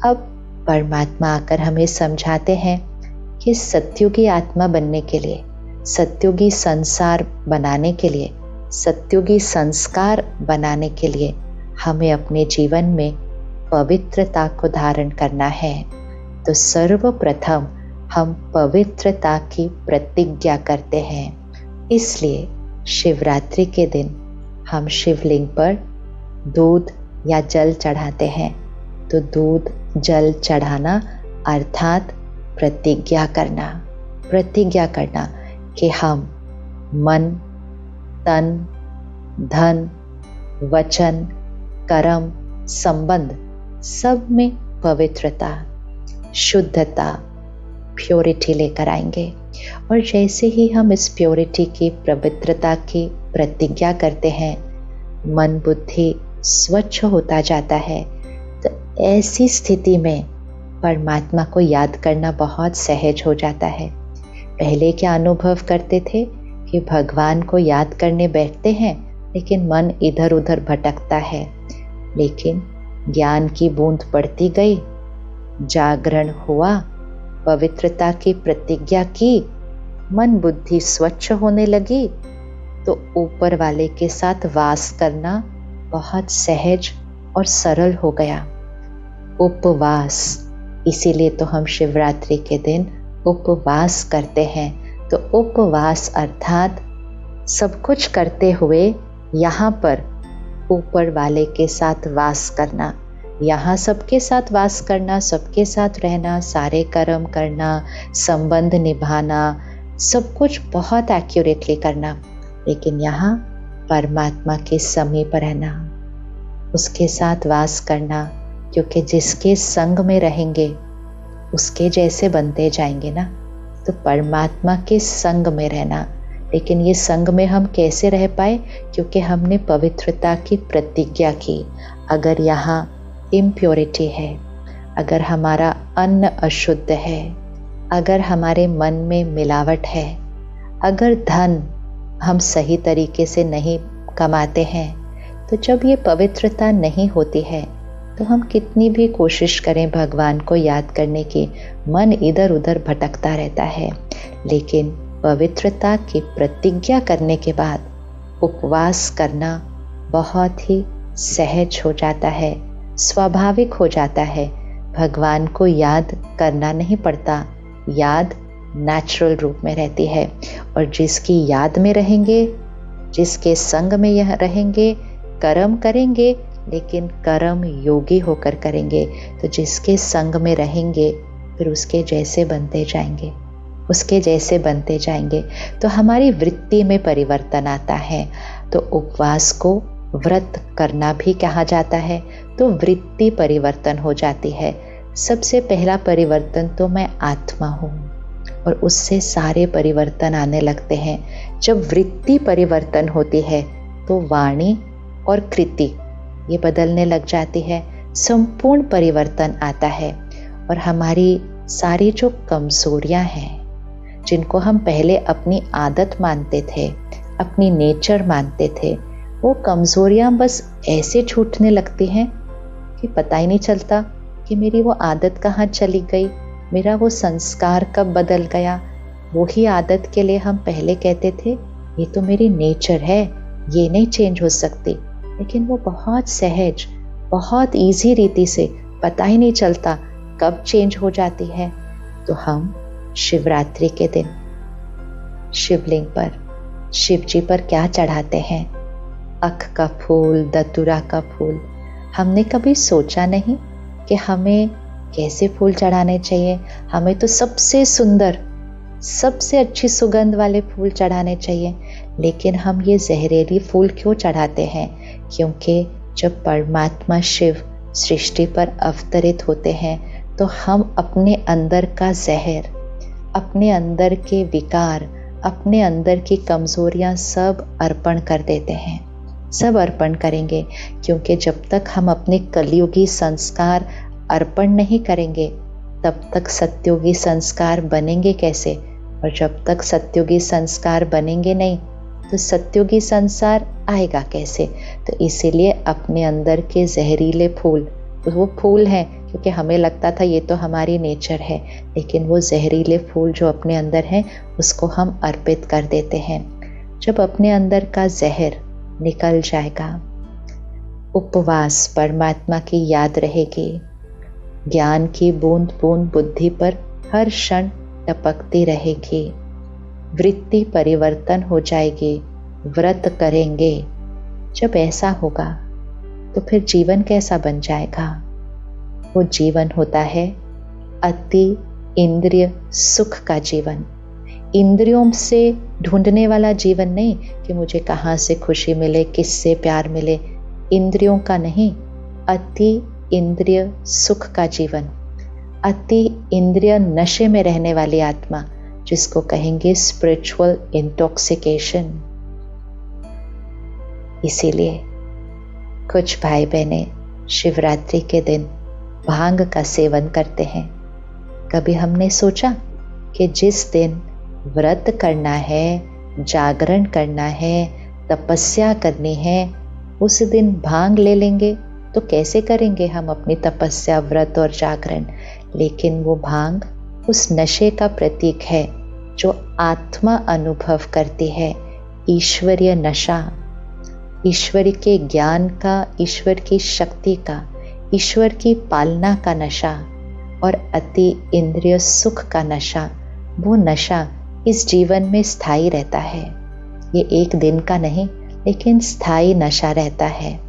अब परमात्मा आकर हमें समझाते हैं कि सत्युगी आत्मा बनने के लिए, सत्युगी संसार बनाने के लिए, सत्युगी संस्कार बनाने के लिए हमें अपने जीवन में पवित्रता को धारण करना है। तो सर्वप्रथम हम पवित्रता की प्रतिज्ञा करते हैं। इसलिए शिवरात्रि के दिन हम शिवलिंग पर दूध या जल चढ़ाते हैं। तो दूध जल चढ़ाना अर्थात प्रतिज्ञा करना कि हम मन, तन, धन, वचन, कर्म, संबंध सब में पवित्रता, शुद्धता, प्योरिटी लेकर आएंगे। और जैसे ही हम इस प्योरिटी की, पवित्रता की प्रतिज्ञा करते हैं, मन बुद्धि स्वच्छ होता जाता है। तो ऐसी स्थिति में परमात्मा को याद करना बहुत सहज हो जाता है। पहले क्या अनुभव करते थे कि भगवान को याद करने बैठते हैं लेकिन मन इधर उधर भटकता है। लेकिन ज्ञान की बूंद पड़ती गई, जागरण हुआ, पवित्रता की प्रतिज्ञा की, मन बुद्धि स्वच्छ होने लगी, तो ऊपर वाले के साथ वास करना बहुत सहज और सरल हो गया। उपवास, इसीलिए तो हम शिवरात्रि के दिन उपवास करते हैं। तो उपवास अर्थात सब कुछ करते हुए यहाँ पर ऊपर वाले के साथ वास करना, यहाँ सबके साथ वास करना, सबके साथ रहना, सारे कर्म करना, संबंध निभाना, सब कुछ बहुत एक्यूरेटली करना। लेकिन यहाँ परमात्मा के समीप रहना, उसके साथ वास करना, क्योंकि जिसके संग में रहेंगे उसके जैसे बनते जाएंगे ना। तो परमात्मा के संग में रहना। लेकिन ये संग में हम कैसे रह पाए? क्योंकि हमने पवित्रता की प्रतिज्ञा की। अगर यहाँ इम्प्योरिटी है, अगर हमारा अन्न अशुद्ध है, अगर हमारे मन में मिलावट है, अगर धन हम सही तरीके से नहीं कमाते हैं, तो जब ये पवित्रता नहीं होती है तो हम कितनी भी कोशिश करें भगवान को याद करने की, मन इधर उधर भटकता रहता है। लेकिन पवित्रता की प्रतिज्ञा करने के बाद उपवास करना बहुत ही सहज हो जाता है, स्वाभाविक हो जाता है। भगवान को याद करना नहीं पड़ता, याद नेचुरल रूप में रहती है। और जिसकी याद में रहेंगे, जिसके संग में यह रहेंगे, कर्म करेंगे, लेकिन कर्म योगी होकर करेंगे। तो जिसके संग में रहेंगे फिर उसके जैसे बनते जाएंगे, उसके जैसे बनते जाएंगे। तो हमारी वृत्ति में परिवर्तन आता है। तो उपवास को व्रत करना भी कहा जाता है। तो वृत्ति परिवर्तन हो जाती है। सबसे पहला परिवर्तन तो मैं आत्मा हूँ, और उससे सारे परिवर्तन आने लगते हैं। जब वृत्ति परिवर्तन होती है तो वाणी और कृति ये बदलने लग जाती है, संपूर्ण परिवर्तन आता है। और हमारी सारी जो कमजोरियां हैं, जिनको हम पहले अपनी आदत मानते थे, अपनी नेचर मानते थे, वो कमजोरियां बस ऐसे छूटने लगती हैं कि पता ही नहीं चलता कि मेरी वो आदत कहाँ चली गई, मेरा वो संस्कार कब बदल गया। वही आदत के लिए हम पहले कहते थे ये तो मेरी नेचर है, ये नहीं चेंज हो सकती। लेकिन वो बहुत सहज, बहुत इजी रीति से, पता ही नहीं चलता कब चेंज हो जाती है। तो हम शिवरात्रि के दिन शिवलिंग पर, शिव जी पर क्या चढ़ाते हैं? अख का फूल, दतुरा का फूल। हमने कभी सोचा नहीं कि हमें कैसे फूल चढ़ाने चाहिए। हमें तो सबसे सुंदर, सबसे अच्छी सुगंध वाले फूल चढ़ाने चाहिए। लेकिन हम ये जहरीली फूल क्यों चढ़ाते हैं? क्योंकि जब परमात्मा शिव सृष्टि पर अवतरित होते हैं तो हम अपने अंदर का जहर, अपने अंदर के विकार, अपने अंदर की कमजोरियां सब अर्पण कर देते हैं, सब अर्पण करेंगे। क्योंकि जब तक हम अपने कलयुगी संस्कार अर्पण नहीं करेंगे तब तक सत्युगी संस्कार बनेंगे कैसे? और जब तक सत्युगी संस्कार बनेंगे नहीं तो सत्युगी संसार आएगा कैसे? तो इसीलिए अपने अंदर के जहरीले फूल, वो फूल हैं क्योंकि हमें लगता था ये तो हमारी नेचर है, लेकिन वो जहरीले फूल जो अपने अंदर हैं उसको हम अर्पित कर देते हैं। जब अपने अंदर का जहर निकल जाएगा, उपवास, परमात्मा की याद रहेगी, ज्ञान की बूंद बूंद बुद्धि पर हर क्षण टपकती रहेगी, वृत्ति परिवर्तन हो जाएगी, व्रत करेंगे। जब ऐसा होगा तो फिर जीवन कैसा बन जाएगा? वो जीवन होता है अति इंद्रिय सुख का जीवन, इंद्रियों से ढूंढने वाला जीवन नहीं कि मुझे कहाँ से खुशी मिले, किससे प्यार मिले, इंद्रियों का नहीं, अति इंद्रिय सुख का जीवन, अति इंद्रिय नशे में रहने वाली आत्मा, जिसको कहेंगे स्पिरिचुअल इंटॉक्सिकेशन। इसीलिए कुछ भाई बहनें शिवरात्रि के दिन भांग का सेवन करते हैं। कभी हमने सोचा कि जिस दिन व्रत करना है, जागरण करना है, तपस्या करनी है, उस दिन भांग ले लेंगे तो कैसे करेंगे हम अपनी तपस्या, व्रत और जागरण? लेकिन वो भांग उस नशे का प्रतीक है जो आत्मा अनुभव करती है, ईश्वरीय नशा, ईश्वर के ज्ञान का, ईश्वर की शक्ति का, ईश्वर की पालना का नशा और अति इंद्रिय सुख का नशा। वो नशा इस जीवन में स्थायी रहता है। ये एक दिन का नहीं, लेकिन स्थायी नशा रहता है।